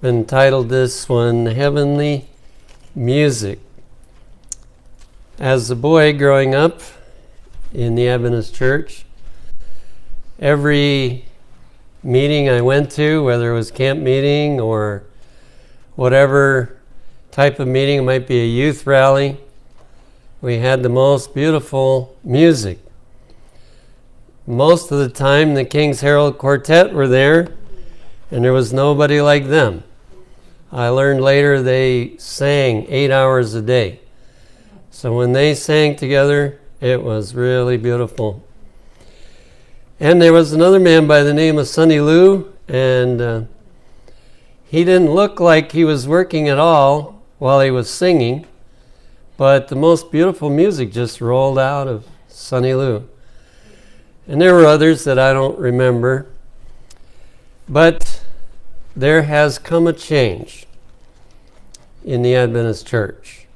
entitled this one, Heavenly Music. As a boy growing up in the Adventist church, every meeting I went to, whether it was camp meeting or whatever type of meeting, it might be a youth rally, we had the most beautiful music. Most of the time the King's Herald Quartet were there, and there was nobody like them. I learned later they sang 8 hours a day. So when they sang together, it was really beautiful. And there was another man by the name of Sonny Lou, and he didn't look like he was working at all while he was singing, but the most beautiful music just rolled out of Sonny Lou. And there were others that I don't remember. But there has come a change in the Adventist church.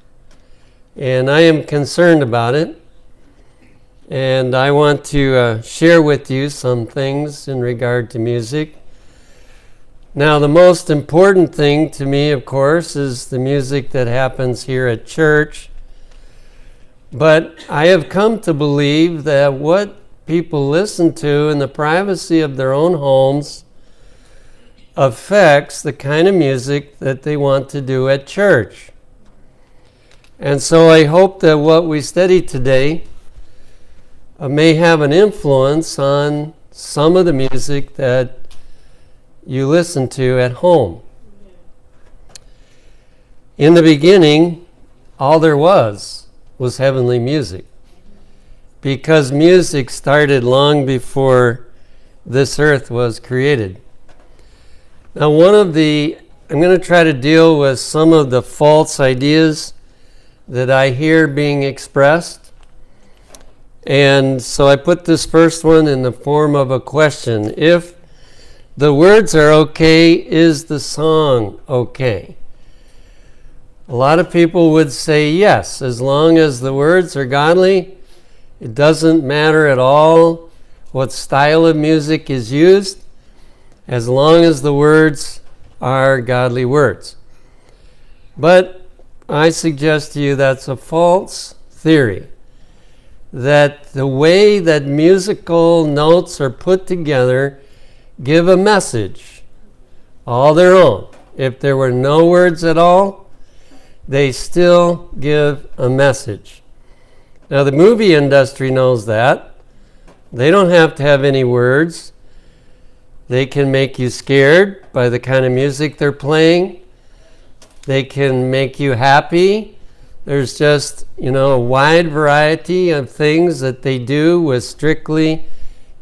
And I am concerned about it. And I want to share with you some things in regard to music. Now, the most important thing to me, of course, is the music that happens here at church. But I have come to believe that what people listen to in the privacy of their own homes affects the kind of music that they want to do at church. And so I hope that what we study today may have an influence on some of the music that you listen to at home. In the beginning, all there was heavenly music, because music started long before this earth was created. Now, I'm going to try to deal with some of the false ideas that I hear being expressed. And so I put this first one in the form of a question. If the words are okay, is the song okay? A lot of people would say yes, as long as the words are godly. It doesn't matter at all what style of music is used, as long as the words are godly words. But I suggest to you that's a false theory, that the way that musical notes are put together give a message all their own. If there were no words at all, they still give a message. Now, the movie industry knows that. They don't have to have any words. They can make you scared by the kind of music they're playing. They can make you happy. There's just, a wide variety of things that they do with strictly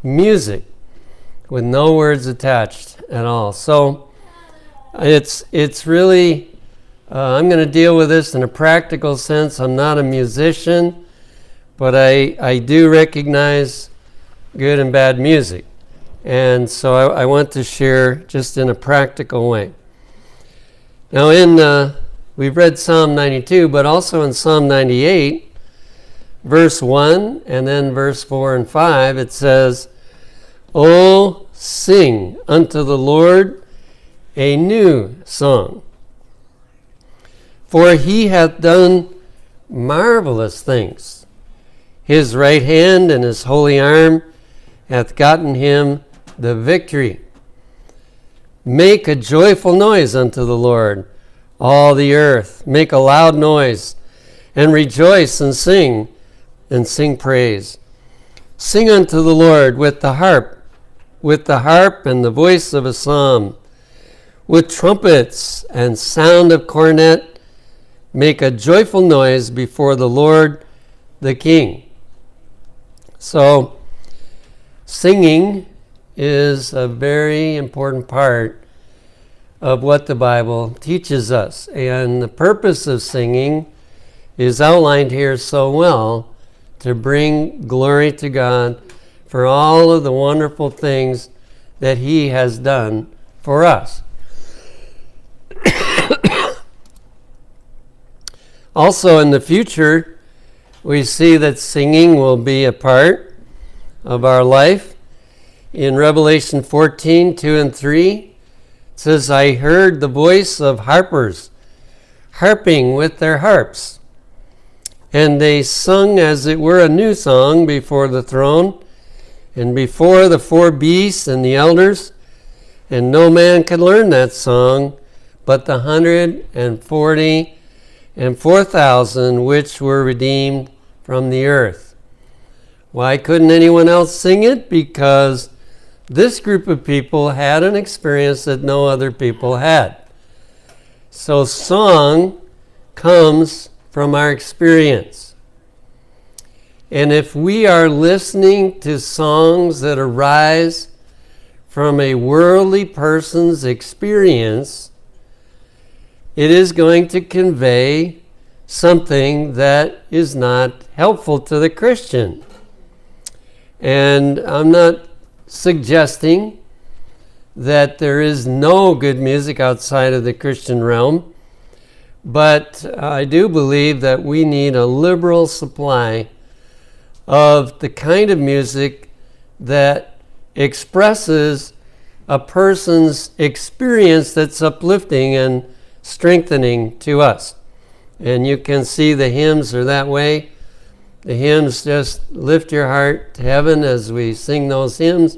music, with no words attached at all. So it's really, I'm going to deal with this in a practical sense. I'm not a musician, but I do recognize good and bad music. And so I want to share just in a practical way. Now we've read Psalm 92, but also in Psalm 98, verse 1 and then verse 4 and 5, it says, "Oh, sing unto the Lord a new song. For he hath done marvelous things. His right hand and his holy arm hath gotten him the victory. Make a joyful noise unto the Lord, all the earth. Make a loud noise, and rejoice and sing praise. Sing unto the Lord with the harp and the voice of a psalm, with trumpets and sound of cornet. Make a joyful noise before the Lord the King." So, singing is a very important part of what the Bible teaches us. And the purpose of singing is outlined here so well, to bring glory to God for all of the wonderful things that He has done for us. Also, in the future, we see that singing will be a part of our life. In Revelation 14, 2 and 3, it says, I heard the voice of harpers harping with their harps. And they sung as it were a new song before the throne and before the four beasts and the elders. And no man could learn that song but the 144,000 which were redeemed from the earth. Why couldn't anyone else sing it? Because this group of people had an experience that no other people had. So song comes from our experience. And if we are listening to songs that arise from a worldly person's experience, it is going to convey something that is not helpful to the Christian. And I'm not suggesting that there is no good music outside of the Christian realm, but I do believe that we need a liberal supply of the kind of music that expresses a person's experience that's uplifting and strengthening to us. And you can see the hymns are that way. The hymns just lift your heart to heaven as we sing those hymns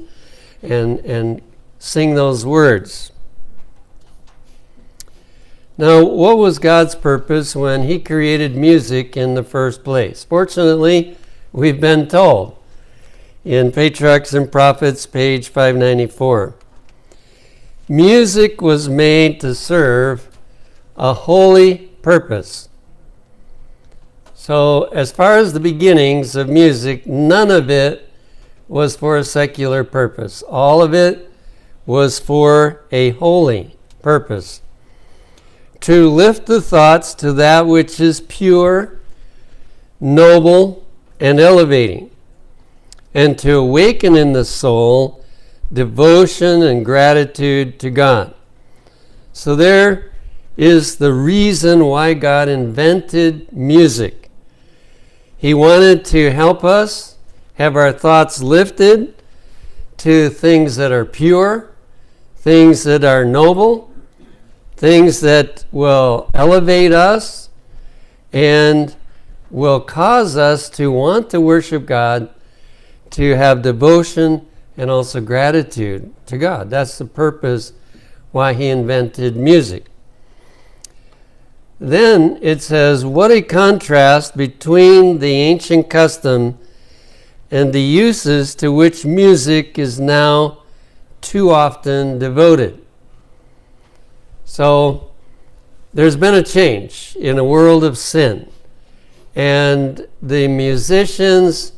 and sing those words. Now, what was God's purpose when He created music in the first place? Fortunately, we've been told in Patriarchs and Prophets, page 594. Music was made to serve a holy purpose. So, as far as the beginnings of music, none of it was for a secular purpose. All of it was for a holy purpose. To lift the thoughts to that which is pure, noble, and elevating, and to awaken in the soul devotion and gratitude to God. So there is the reason why God invented music. He wanted to help us have our thoughts lifted to things that are pure, things that are noble, things that will elevate us and will cause us to want to worship God, to have devotion and also gratitude to God. That's the purpose why He invented music. Then it says, what a contrast between the ancient custom and the uses to which music is now too often devoted. So there's been a change in a world of sin. And the musicians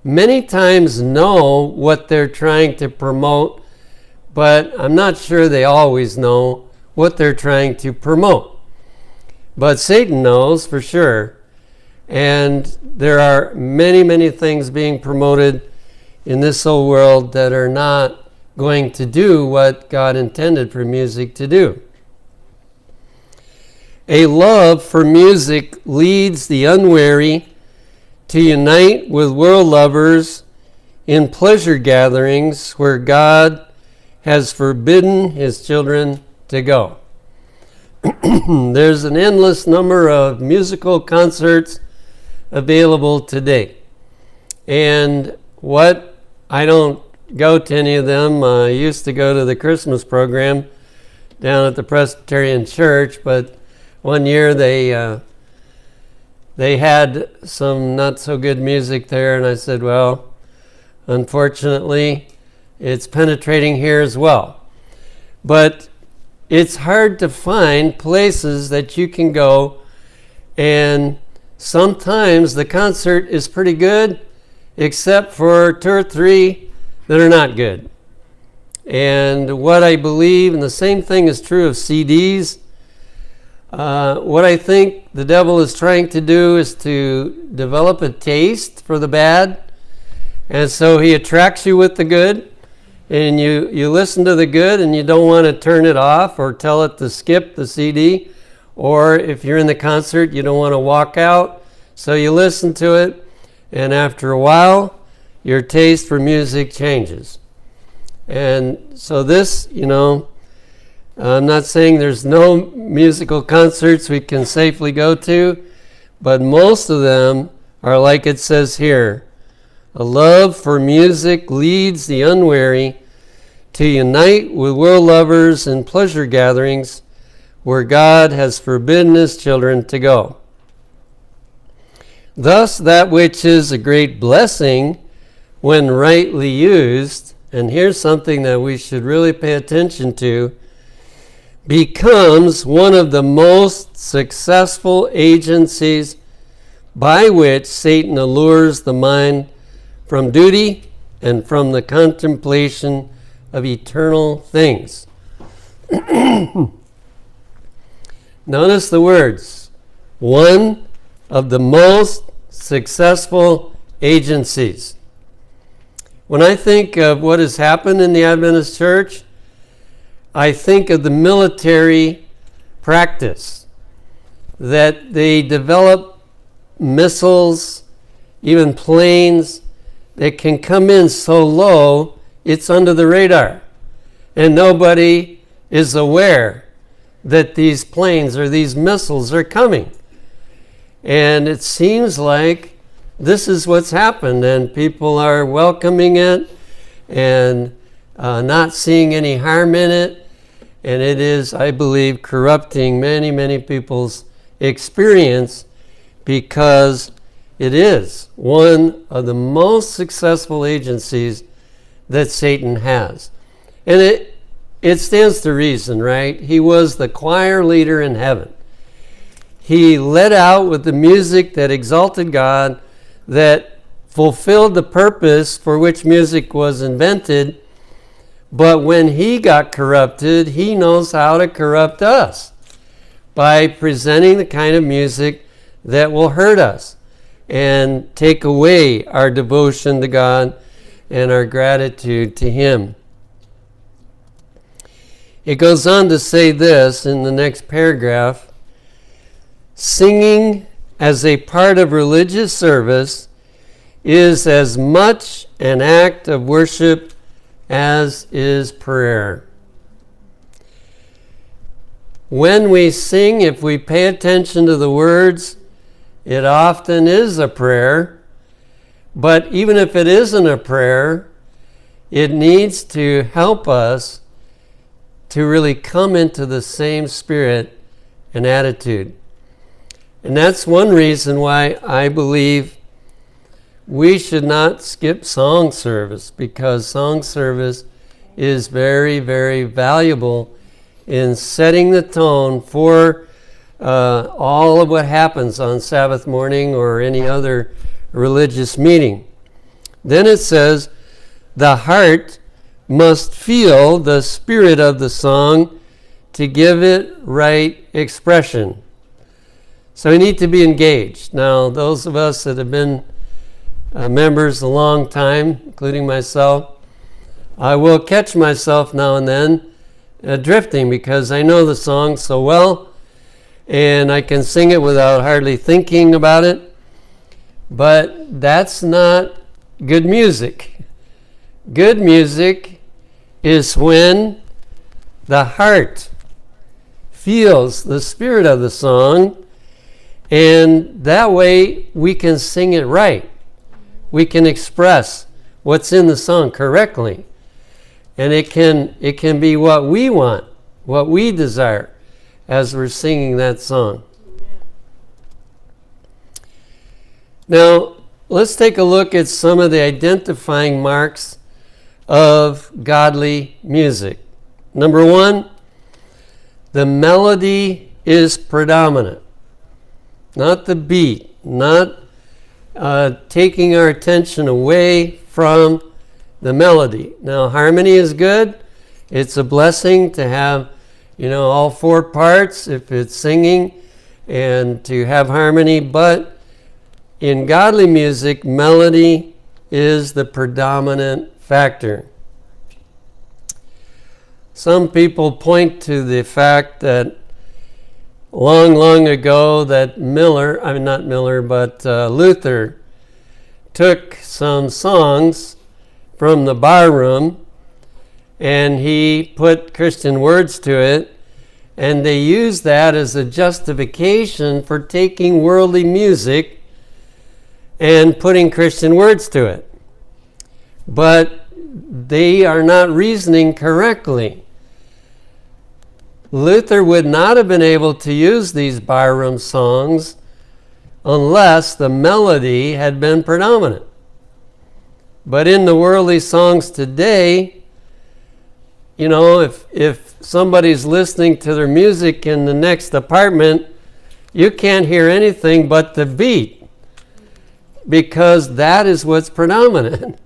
many times know what they're trying to promote, but I'm not sure they always know what they're trying to promote. But Satan knows for sure. And there are many, many things being promoted in this whole world that are not going to do what God intended for music to do. A love for music leads the unwary to unite with world lovers in pleasure gatherings where God has forbidden His children to go. There's an endless number of musical concerts available today. And what I don't go to any of them. I used to go to the Christmas program down at the Presbyterian Church, but one year they had some not so good music there, and I said, well, unfortunately, it's penetrating here as well. But it's hard to find places that you can go, and sometimes the concert is pretty good, except for 2 or 3 that are not good. And what I believe, and the same thing is true of CDs, what I think the devil is trying to do is to develop a taste for the bad. And so he attracts you with the good, and you listen to the good and you don't want to turn it off or tell it to skip the CD. Or if you're in the concert, you don't want to walk out. So you listen to it, and after a while, your taste for music changes. And so this, I'm not saying there's no musical concerts we can safely go to, but most of them are like it says here. A love for music leads the unwary to unite with world lovers in pleasure gatherings where God has forbidden his children to go. Thus, that which is a great blessing when rightly used, and here's something that we should really pay attention to, becomes one of the most successful agencies by which Satan allures the mind from duty and from the contemplation of eternal things. Notice the words, one of the most successful agencies. When I think of what has happened in the Adventist Church, I think of the military practice, that they develop missiles, even planes, that can come in so low, it's under the radar. And nobody is aware that these planes or these missiles are coming. And it seems like this is what's happened, and people are welcoming it and not seeing any harm in it. And it is, I believe, corrupting many, many people's experience, because it is one of the most successful agencies that Satan has. And it stands to reason, right? He was the choir leader in heaven. He led out with the music that exalted God, that fulfilled the purpose for which music was invented. But when he got corrupted, he knows how to corrupt us by presenting the kind of music that will hurt us and take away our devotion to God and our gratitude to him. It goes on to say this in the next paragraph: singing as a part of religious service is as much an act of worship as is prayer. When we sing, if we pay attention to the words, it often is a prayer. But even if it isn't a prayer, it needs to help us to really come into the same spirit and attitude. And that's one reason why I believe we should not skip song service, because song service is very, very valuable in setting the tone for all of what happens on Sabbath morning or any other religious meeting. Then it says, the heart must feel the spirit of the song to give it right expression. So we need to be engaged. Now, those of us that have been members a long time, including myself, I will catch myself now and then drifting, because I know the song so well and I can sing it without hardly thinking about it. But that's not good music. Good music is when the heart feels the spirit of the song, and that way we can sing it right. We can express what's in the song correctly. And it can be what we want, what we desire, as we're singing that song. Now, let's take a look at some of the identifying marks of godly music. Number one, the melody is predominant. Not the beat, not taking our attention away from the melody. Now, harmony is good. It's a blessing to have, all four parts if it's singing, and to have harmony. But in godly music, melody is the predominant factor. Some people point to the fact that long ago that Luther took some songs from the bar room and he put Christian words to it, and they used that as a justification for taking worldly music and putting Christian words to it. But they are not reasoning correctly. Luther would not have been able to use these barroom songs unless the melody had been predominant. But in the worldly songs today, you know, if somebody's listening to their music in the next apartment, you can't hear anything but the beat, because that is what's predominant,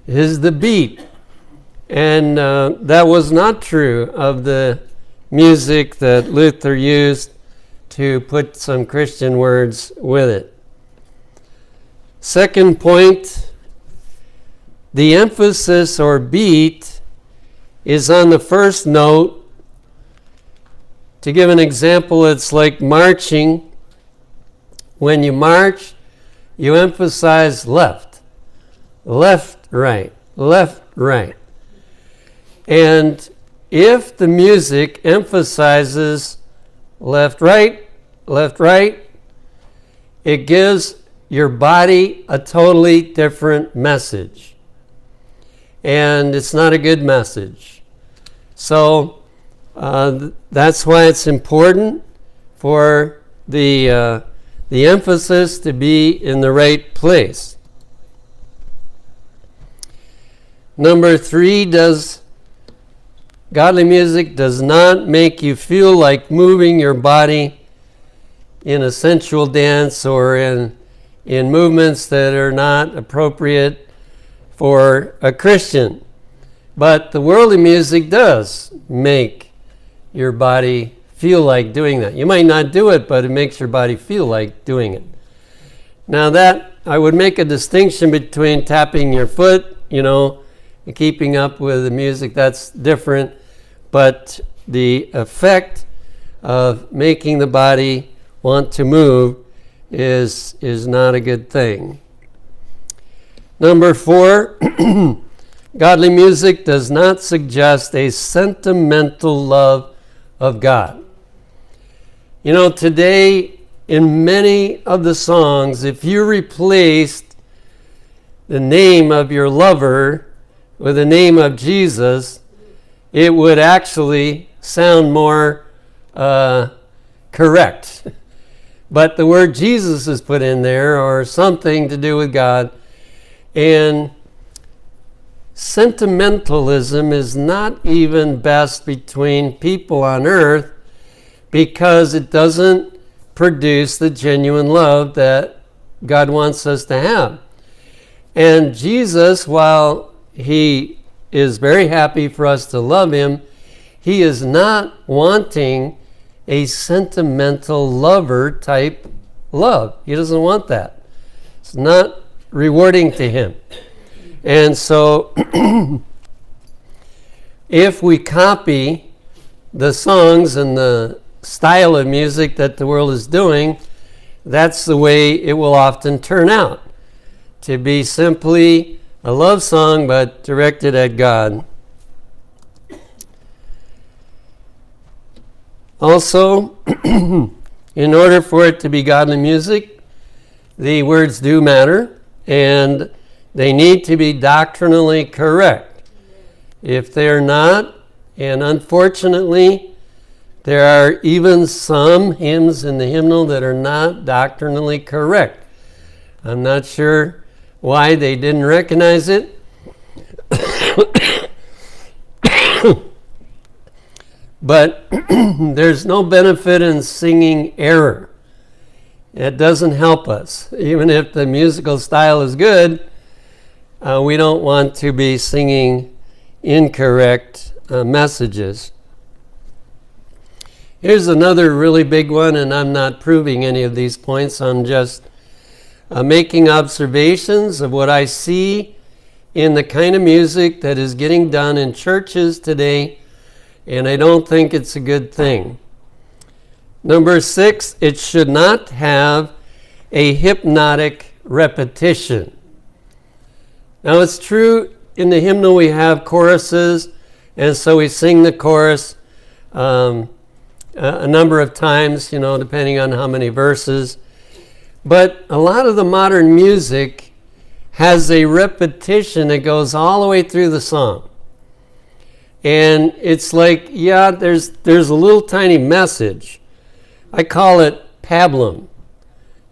is the beat. And that was not true of the music that Luther used to put some Christian words with it. Second point, the emphasis or beat is on the first note. To give an example, it's like marching. When you march, you emphasize left, left, right, left, right. And if the music emphasizes left, right, it gives your body a totally different message. And it's not a good message. So that's why it's important for the emphasis to be in the right place. Number 3, godly music does not make you feel like moving your body in a sensual dance or in movements that are not appropriate for a Christian. But the worldly music does make your body feel like doing that. You might not do it, but it makes your body feel like doing it. Now that, I would make a distinction between tapping your foot, you know, and keeping up with the music, that's different. But the effect of making the body want to move is not a good thing. Number 4, godly music does not suggest a sentimental love of God. You know, today in many of the songs, if you replaced the name of your lover with the name of Jesus, it would actually sound more correct. But the word Jesus is put in there, or something to do with God. And sentimentalism is not even best between people on earth, because it doesn't produce the genuine love that God wants us to have. And Jesus, while he is very happy for us to love him, he is not wanting a sentimental lover type love. He doesn't want that. It's not rewarding to him. And so if we copy the songs and the style of music that the world is doing, that's the way it will often turn out, to be simply a love song but directed at God. Also, in order for it to be godly music, the words do matter, and they need to be doctrinally correct. If they're not, and unfortunately, there are even some hymns in the hymnal that are not doctrinally correct. I'm not sure why they didn't recognize it. But there's no benefit in singing error. It doesn't help us. Even if the musical style is good, we don't want to be singing incorrect messages. Here's another really big one, and I'm not proving any of these points. I'm just making observations of what I see in the kind of music that is getting done in churches today, and I don't think it's a good thing. Number 6, it should not have a hypnotic repetition. Now, it's true in the hymnal we have choruses And so we sing the chorus a number of times, depending on how many verses. But a lot of the modern music has a repetition that goes all the way through the song. And it's like, there's a little tiny message. I call it pablum.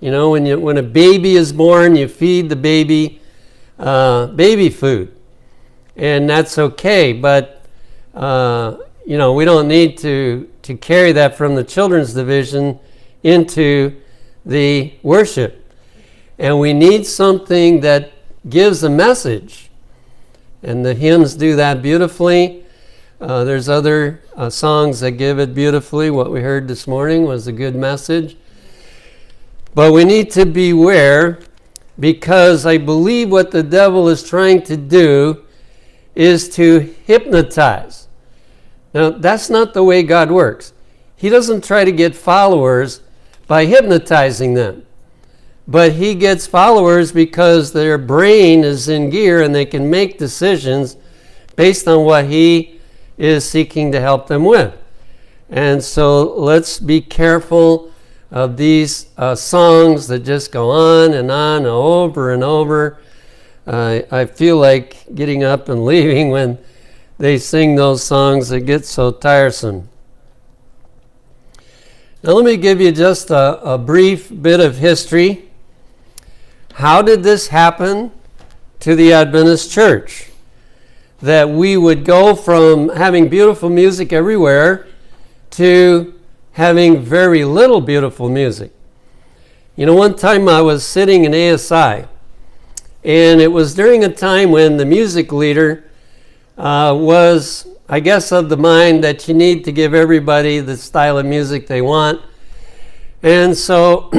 When a baby is born, you feed the baby baby food. And that's okay, but we don't need to carry that from the children's division into the worship. And we need something that gives a message. And the hymns do that beautifully. There's other songs that give it beautifully. What we heard this morning was a good message. But we need to beware, because I believe what the devil is trying to do is to hypnotize. Now, that's not the way God works. He doesn't try to get followers by hypnotizing them. But he gets followers because their brain is in gear and they can make decisions based on what he is seeking to help them with. And so let's be careful of these songs that just go on and over and over. I feel like getting up and leaving when they sing those songs that get so tiresome. Now let me give you just a brief bit of history. How did this happen to the Adventist Church? That we would go from having beautiful music everywhere to having very little beautiful music. One time I was sitting in ASI, and it was during a time when the music leader was, I guess, of the mind that you need to give everybody the style of music they want. And so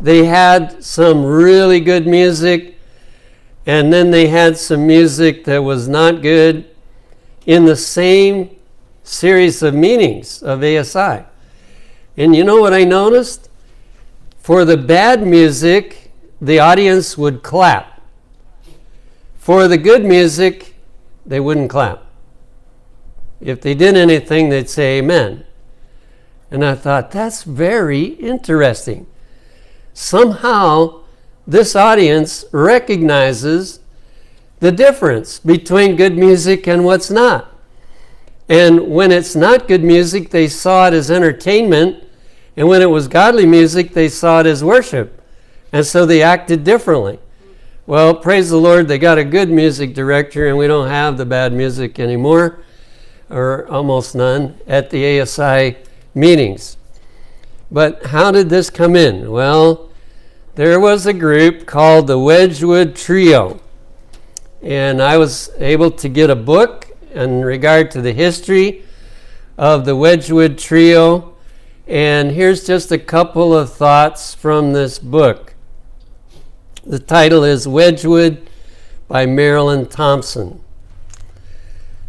they had some really good music, and then they had some music that was not good in the same series of meetings of ASI. And you know what I noticed? For the bad music, the audience would clap. For the good music, they wouldn't clap. If they did anything, they'd say amen. And I thought, that's very interesting. Somehow, this audience recognizes the difference between good music and what's not. And when it's not good music, they saw it as entertainment. And when it was godly music, they saw it as worship. And so they acted differently. Well, praise the Lord, they got a good music director, and we don't have the bad music anymore, or almost none, at the ASI meetings. But how did this come in? Well, there was a group called the Wedgwood Trio. And I was able to get a book in regard to the history of the Wedgwood Trio. And here's just a couple of thoughts from this book. The title is Wedgwood by Marilyn Thompson.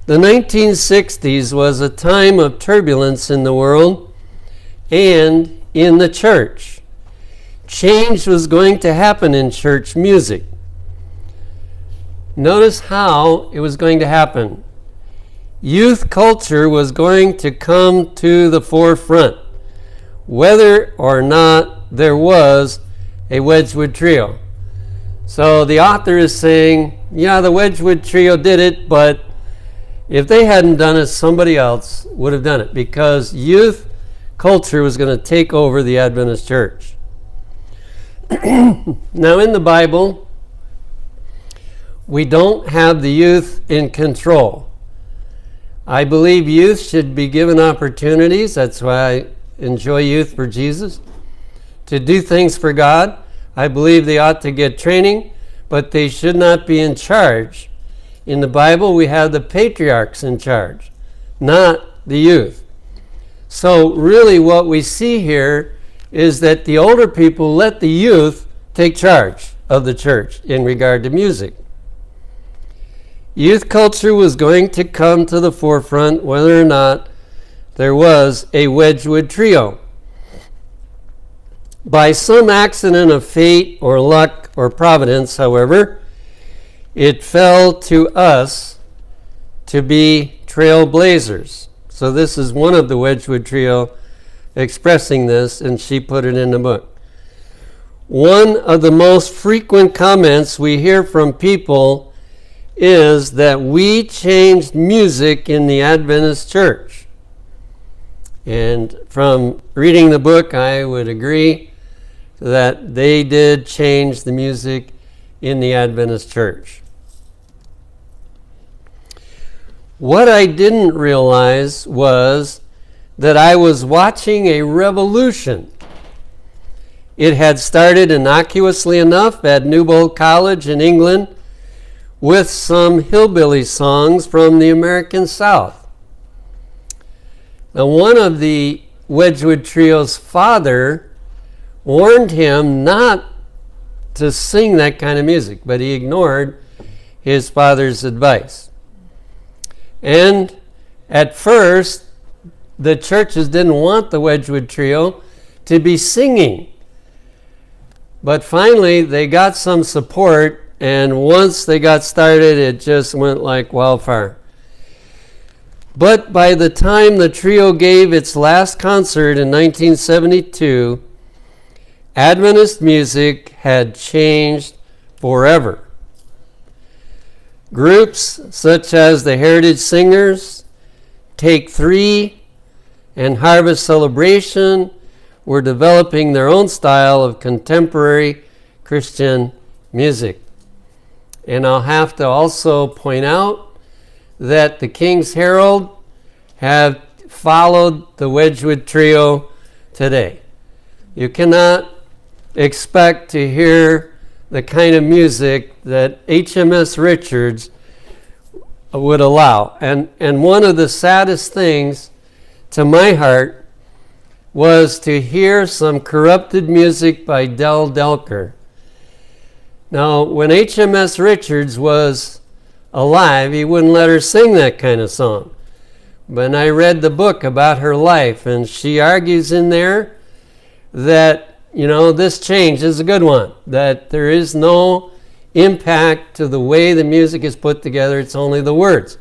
The 1960s was a time of turbulence in the world and in the church. Change was going to happen in church music. Notice how it was going to happen. Youth culture was going to come to the forefront, whether or not there was a Wedgwood Trio. So the author is saying, the Wedgwood Trio did it, but if they hadn't done it, somebody else would have done it, because youth culture was going to take over the Adventist church. Now in the Bible, we don't have the youth in control. I believe youth should be given opportunities. That's why I enjoy Youth for Jesus, to do things for God. I believe they ought to get training, but they should not be in charge. In the Bible, we have the patriarchs in charge, not the youth. So really what we see here is that the older people let the youth take charge of the church in regard to music. Youth culture was going to come to the forefront whether or not there was a Wedgwood Trio. By some accident of fate or luck or providence, however, it fell to us to be trailblazers. So this is one of the Wedgwood Trio expressing this, and she put it in the book. One of the most frequent comments we hear from people is that we changed music in the Adventist church. And from reading the book, I would agree that they did change the music in the Adventist church. What I didn't realize was that I was watching a revolution. It had started innocuously enough at Newbold College in England with some hillbilly songs from the American South. Now, one of the Wedgwood Trio's father warned him not to sing that kind of music, but he ignored his father's advice. And at first, the churches didn't want the Wedgwood Trio to be singing. But finally, they got some support, and once they got started, it just went like wildfire. But by the time the trio gave its last concert in 1972, Adventist music had changed forever. Groups such as the Heritage Singers, Take Three, and Harvest Celebration were developing their own style of contemporary Christian music. And I'll have to also point out that the King's Herald have followed the Wedgwood Trio today. You cannot expect to hear the kind of music that HMS Richards would allow. And one of the saddest things to my heart was to hear some corrupted music by Del Delker. Now, when HMS Richards was alive, he wouldn't let her sing that kind of song. But I read the book about her life, and she argues in there that, this change is a good one, that there is no impact to the way the music is put together, it's only the words.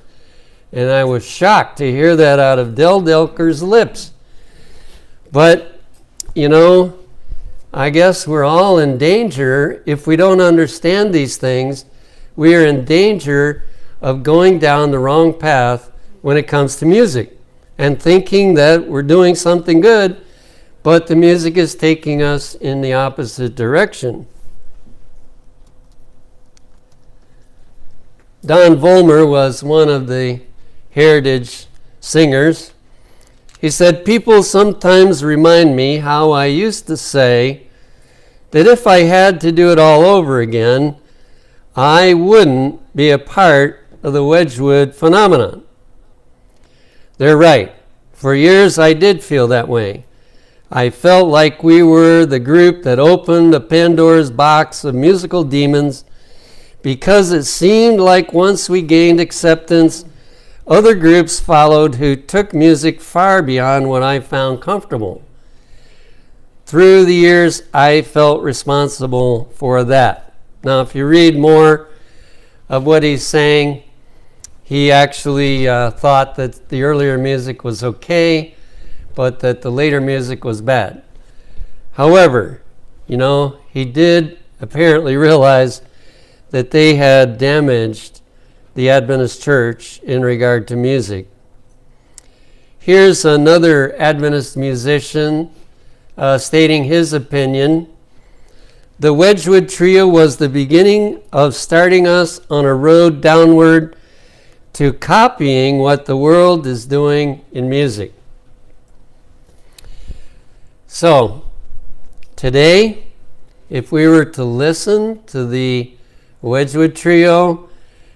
And I was shocked to hear that out of Del Delker's lips. But, I guess we're all in danger. If we don't understand these things, we are in danger of going down the wrong path when it comes to music and thinking that we're doing something good, but the music is taking us in the opposite direction. Don Vollmer was one of the Heritage Singers. He said, "People sometimes remind me how I used to say that if I had to do it all over again, I wouldn't be a part of the Wedgwood phenomenon." They're right. For years I did feel that way. I felt like we were the group that opened a Pandora's box of musical demons because it seemed like once we gained acceptance, other groups followed who took music far beyond what I found comfortable. Through the years, I felt responsible for that. Now, if you read more of what he's saying, he actually thought that the earlier music was okay, but that the later music was bad. However, he did apparently realize that they had damaged the Adventist church in regard to music. Here's another Adventist musician stating his opinion. "The Wedgwood Trio was the beginning of starting us on a road downward to copying what the world is doing in music." So, today, if we were to listen to the Wedgwood Trio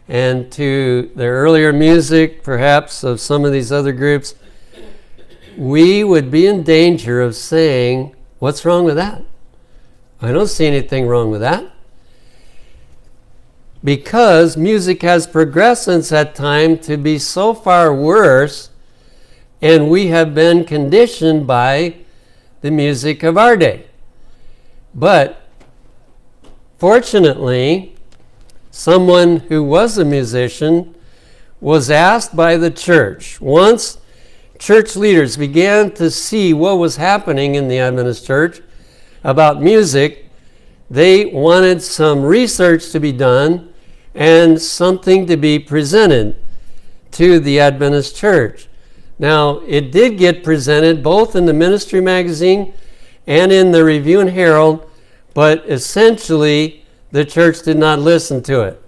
and to their earlier music, perhaps of some of these other groups, we would be in danger of saying, "What's wrong with that? I don't see anything wrong with that." Because music has progressed since that time to be so far worse, and we have been conditioned by the music of our day. But fortunately, someone who was a musician was asked by the church. Once church leaders began to see what was happening in the Adventist church about music, they wanted some research to be done and something to be presented to the Adventist church. Now, it did get presented both in the Ministry Magazine and in the Review and Herald, but essentially the church did not listen to it.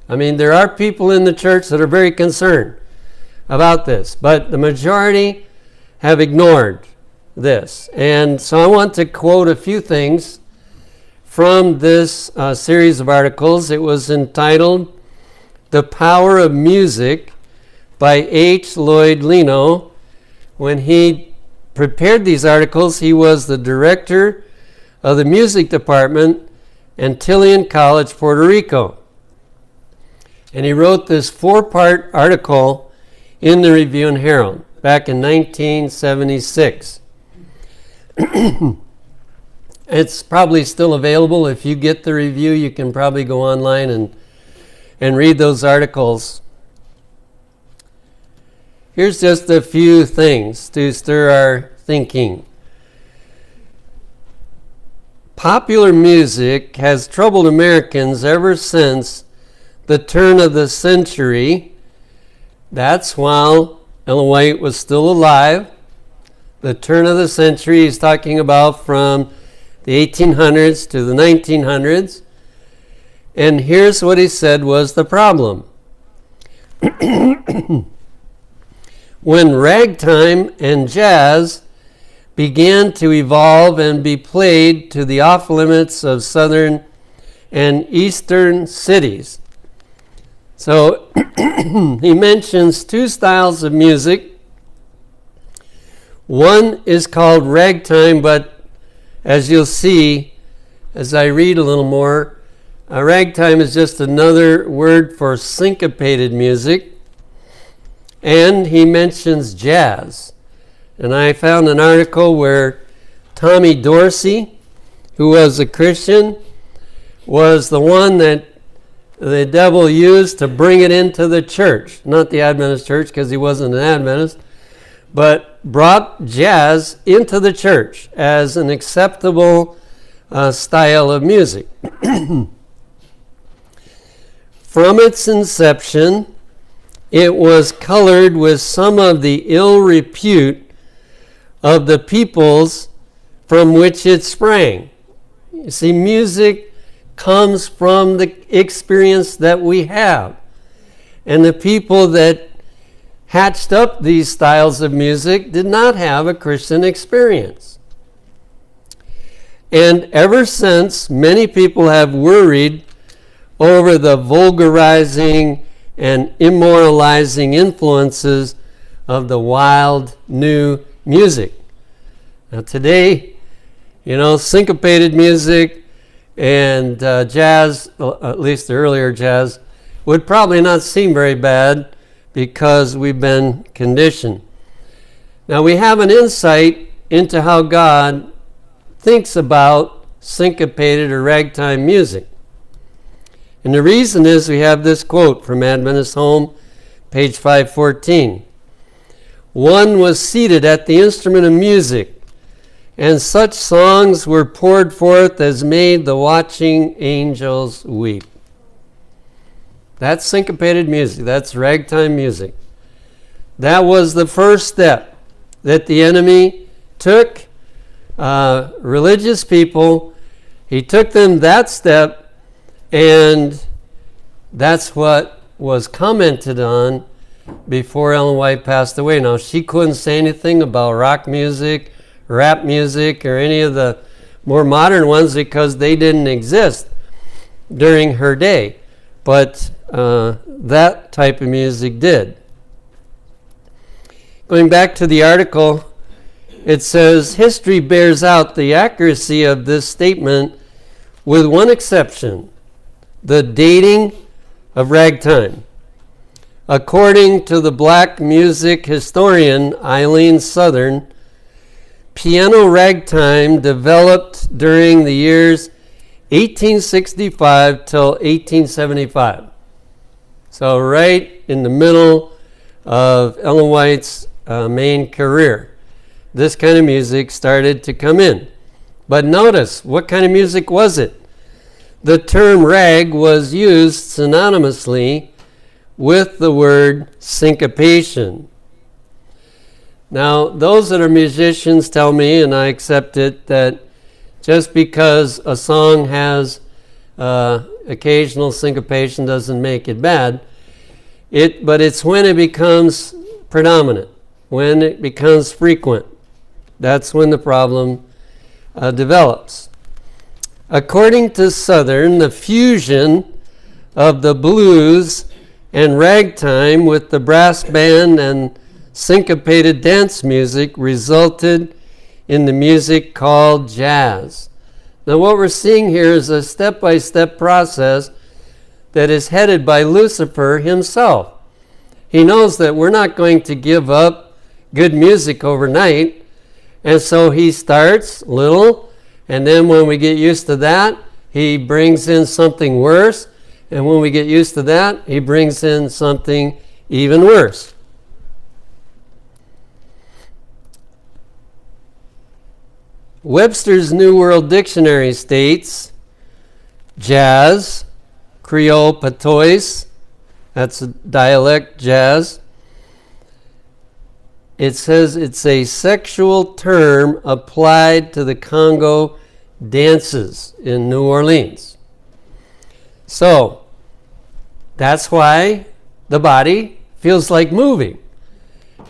I mean, there are people in the church that are very concerned about this, but the majority have ignored this. And so I want to quote a few things from this series of articles. It was entitled "The Power of Music" by H. Lloyd Leno. When he prepared these articles, he was the director of the music department, Antillean College, Puerto Rico. And he wrote this 4-part article in the Review and Herald back in 1976. It's probably still available. If you get the review, you can probably go online and read those articles. Here's just a few things to stir our thinking. Popular music has troubled Americans ever since the turn of the century. That's while Ellen White was still alive. The turn of the century he's talking about from the 1800s to the 1900s. And here's what he said was the problem. When ragtime and jazz began to evolve and be played to the off limits of southern and eastern cities. So he mentions 2 styles of music. One is called ragtime, but as you'll see as I read a little more, ragtime is just another word for syncopated music. And he mentions jazz. And I found an article where Tommy Dorsey, who was a Christian, was the one that the devil used to bring it into the church. Not the Adventist church, because he wasn't an Adventist, but brought jazz into the church as an acceptable style of music. From its inception, it was colored with some of the ill repute of the peoples from which it sprang. You see, music comes from the experience that we have. And the people that hatched up these styles of music did not have a Christian experience. And ever since, many people have worried over the vulgarizing and immoralizing influences of the wild new music. Now today, syncopated music and jazz, at least the earlier jazz, would probably not seem very bad because we've been conditioned. Now we have an insight into how God thinks about syncopated or ragtime music. And the reason is we have this quote from Adventist Home, page 514. One was seated at the instrument of music, and such songs were poured forth as made the watching angels weep. That's syncopated music. That's ragtime music. That was the first step that the enemy took religious people. He took them that step, and that's what was commented on before Ellen White passed away. Now, she couldn't say anything about rock music, rap music, or any of the more modern ones because they didn't exist during her day. But that type of music did. Going back to the article, it says, history bears out the accuracy of this statement with one exception: the dating of ragtime. According to the black music historian Eileen Southern, piano ragtime developed during the years 1865 till 1875. So right in the middle of Ellen White's main career. This kind of music started to come in. But notice, what kind of music was it? The term rag was used synonymously with the word syncopation. Now, those that are musicians tell me, and I accept it, that just because a song has occasional syncopation doesn't make it bad. But it's when it becomes predominant, when it becomes frequent. That's when the problem develops. According to Southern, the fusion of the blues and ragtime with the brass band and syncopated dance music resulted in the music called jazz. Now what we're seeing here is a step-by-step process that is headed by Lucifer himself. He knows that we're not going to give up good music overnight, and so he starts little, and then when we get used to that, he brings in something worse, and when we get used to that, he brings in something even worse. Webster's New World Dictionary states jazz, Creole patois, that's a dialect jazz. It says it's a sexual term applied to the Congo dances in New Orleans. So that's why the body feels like moving,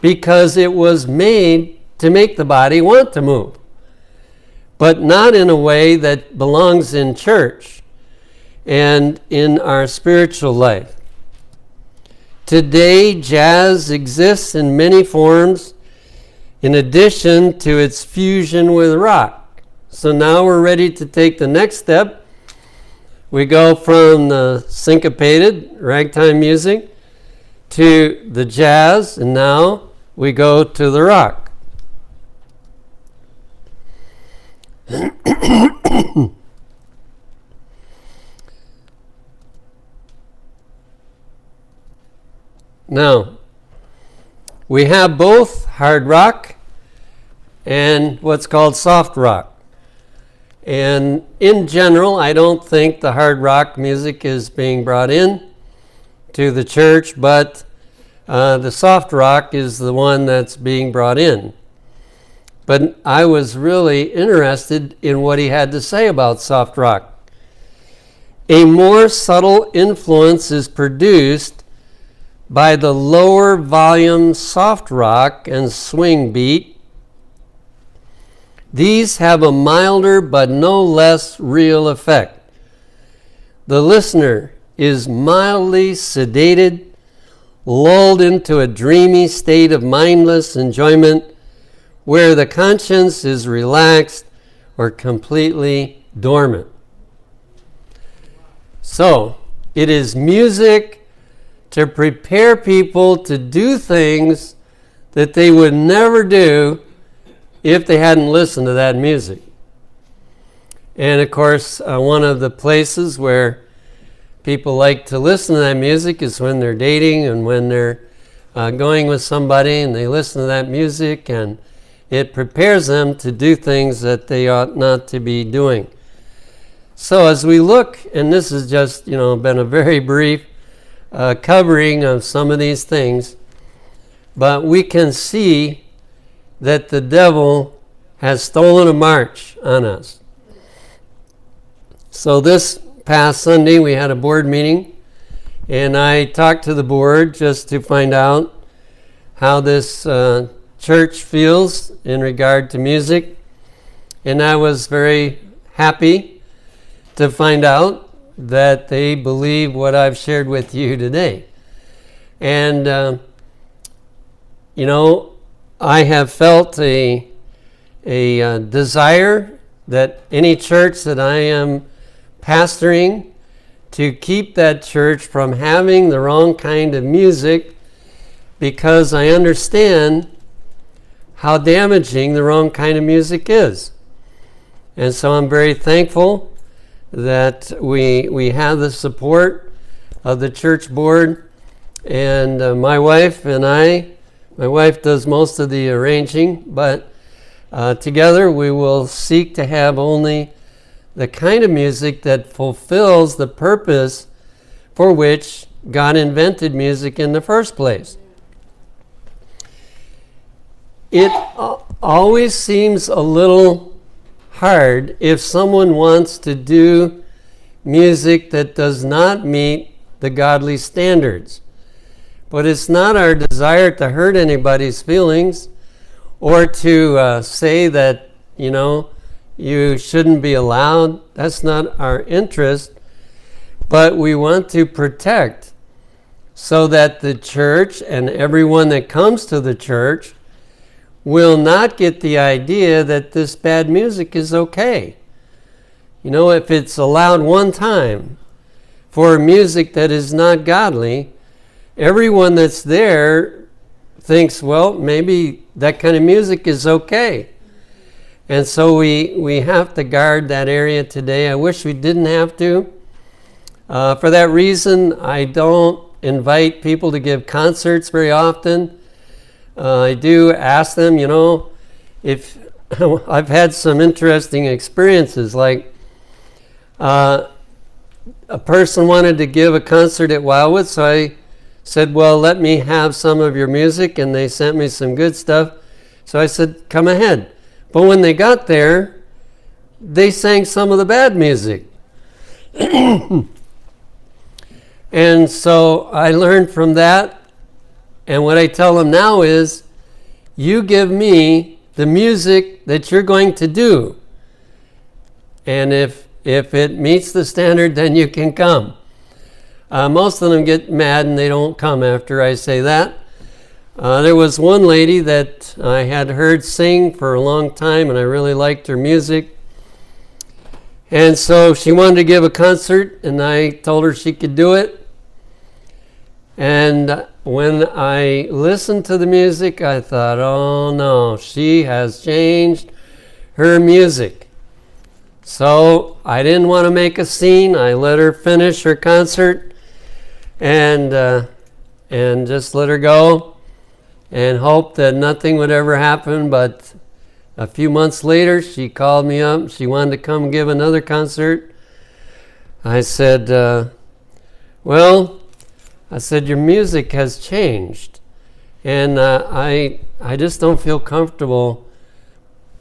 because it was made to make the body want to move, but not in a way that belongs in church and in our spiritual life. Today, jazz exists in many forms in addition to its fusion with rock. So now we're ready to take the next step. We go from the syncopated ragtime music to the jazz, and now we go to the rock. Now, we have both hard rock and what's called soft rock. And in general, I don't think the hard rock music is being brought in to the church, but the soft rock is the one that's being brought in. But I was really interested in what he had to say about soft rock. A more subtle influence is produced by the lower volume soft rock and swing beat. These have a milder but no less real effect. The listener is mildly sedated, lulled into a dreamy state of mindless enjoyment where the conscience is relaxed or completely dormant. So, it is music to prepare people to do things that they would never do if they hadn't listened to that music. And of course, one of the places where people like to listen to that music is when they're dating and when they're going with somebody and they listen to that music, and it prepares them to do things that they ought not to be doing. So as we look, and this has just been a very brief covering of some of these things, but we can see that the devil has stolen a march on us. So this past Sunday we had a board meeting, and I talked to the board just to find out how this church feels in regard to music, and I was very happy to find out that they believe what I've shared with you today. And I have felt a desire that any church that I am pastoring, to keep that church from having the wrong kind of music, because I understand how damaging the wrong kind of music is. And so I'm very thankful that we have the support of the church board And my wife does most of the arranging, but together we will seek to have only the kind of music that fulfills the purpose for which God invented music in the first place. It always seems a little hard if someone wants to do music that does not meet the godly standards. But it's not our desire to hurt anybody's feelings or to say that, you shouldn't be allowed. That's not our interest. But we want to protect so that the church and everyone that comes to the church will not get the idea that this bad music is okay. If it's allowed one time for music that is not godly, everyone that's there thinks, well, maybe that kind of music is okay. And so we have to guard that area today. I wish we didn't have to. For that reason, I don't invite people to give concerts very often. I do ask them, if I've had some interesting experiences, like a person wanted to give a concert at Wildwood, so I said, well, let me have some of your music, and they sent me some good stuff. So I said, come ahead. But when they got there, they sang some of the bad music. And so I learned from that, and what I tell them now is, you give me the music that you're going to do. And if it meets the standard, then you can come. Most of them get mad and they don't come after I say that. There was one lady that I had heard sing for a long time, and I really liked her music. And so she wanted to give a concert, and I told her she could do it. And when I listened to the music, I thought, oh no, she has changed her music. So I didn't want to make a scene. I let her finish her concert and just let her go and hope that nothing would ever happen. But a few months later, she called me up. She wanted to come give another concert. I said, your music has changed, and I just don't feel comfortable.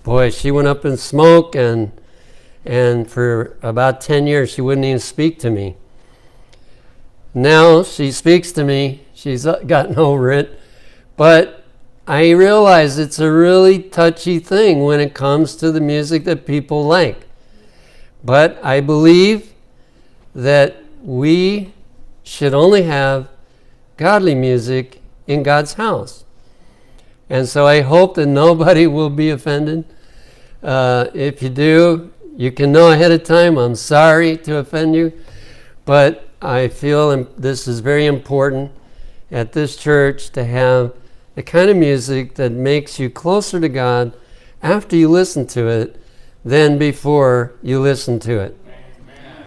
Boy, she went up in smoke, and for about 10 years she wouldn't even speak to me. Now she speaks to me. She's gotten over it, but I realize it's a really touchy thing when it comes to the music that people like. But I believe that we should only have godly music in God's house. And so I hope that nobody will be offended. If you do, you can know ahead of time, I'm sorry to offend you, but I feel this is very important at this church to have the kind of music that makes you closer to God after you listen to it than before you listen to it.